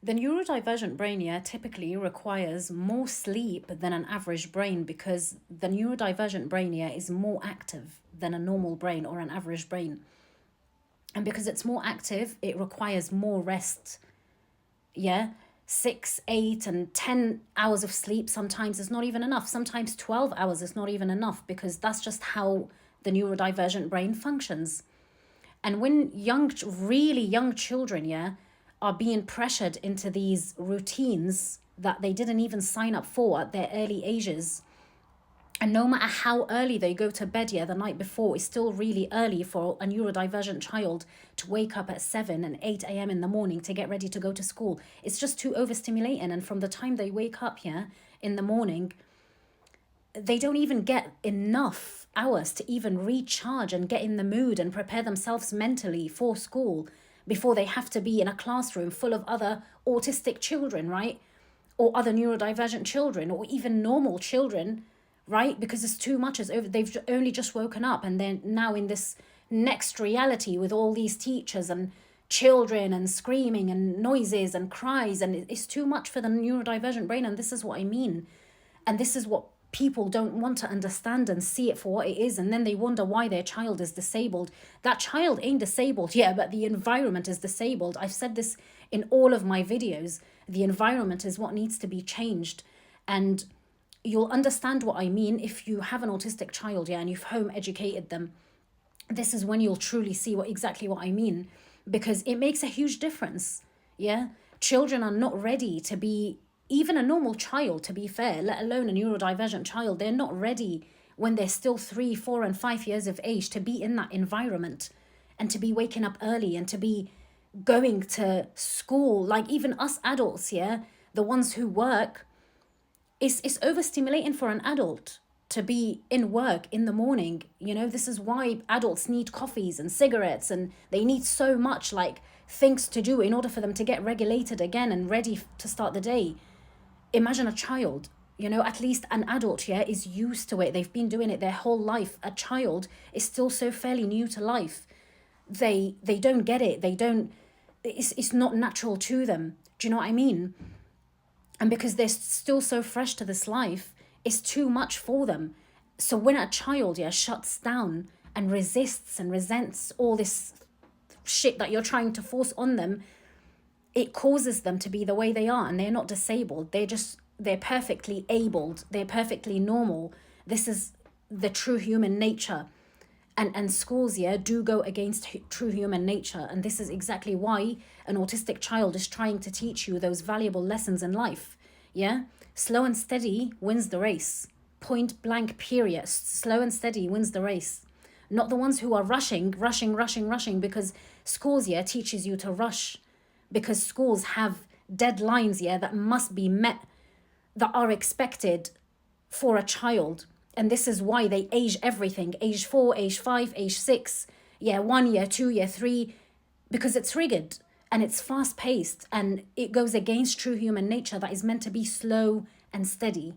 The neurodivergent brain, yeah, typically requires more sleep than an average brain because the neurodivergent brain, yeah, is more active than a normal brain or an average brain. And because it's more active, it requires more rest. Yeah. 6, 8, and 10 hours of sleep sometimes is not even enough. Sometimes 12 hours is not even enough because that's just how the neurodivergent brain functions. And when really young children, yeah, are being pressured into these routines that they didn't even sign up for at their early ages, and no matter how early they go to bed, yeah, the night before, it's still really early for a neurodivergent child to wake up at 7 and 8 a.m. in the morning to get ready to go to school. It's just too overstimulating. And from the time they wake up, yeah, in the morning, they don't even get enough hours to even recharge and get in the mood and prepare themselves mentally for school before they have to be in a classroom full of other autistic children, right? Or other neurodivergent children, or even normal children, right? Because it's too much. It's over. They've only just woken up and they're now in this next reality with all these teachers and children and screaming and noises and cries, and it's too much for the neurodivergent brain. And this is what I mean. And this is what people don't want to understand and see it for what it is. And then they wonder why their child is disabled. That child ain't disabled, yeah, but the environment is disabled. I've said this in all of my videos. The environment is what needs to be changed. And you'll understand what I mean if you have an autistic child, yeah, and you've home educated them. This is when you'll truly see exactly what I mean, because it makes a huge difference, yeah? Children are not ready to be, even a normal child, to be fair, let alone a neurodivergent child, they're not ready when they're still 3, 4, and 5 years of age to be in that environment and to be waking up early and to be going to school. Like even us adults, yeah, the ones who work, it's overstimulating for an adult to be in work in the morning. You know, this is why adults need coffees and cigarettes, and they need so much like things to do in order for them to get regulated again and ready to start the day. Imagine a child, you know, at least an adult, yeah, is used to it. They've been doing it their whole life. A child is still so fairly new to life. They don't get it. It's not natural to them. Do you know what I mean? And because they're still so fresh to this life, it's too much for them. So when a child, yeah, shuts down and resists and resents all this shit that you're trying to force on them, it causes them to be the way they are. And they're not disabled. They're perfectly abled. They're perfectly normal. This is the true human nature. And schools, yeah, do go against true human nature. And this is exactly why an autistic child is trying to teach you those valuable lessons in life. Yeah? Slow and steady wins the race. Point blank, period. Slow and steady wins the race. Not the ones who are rushing, because schools, yeah, teaches you to rush. Because schools have deadlines, yeah, that must be met, that are expected for a child. And this is why they age everything. Age 4, age 5, age 6. Yeah, 1 year, 2 year, 3. Because it's rigged and it's fast paced and it goes against true human nature that is meant to be slow and steady.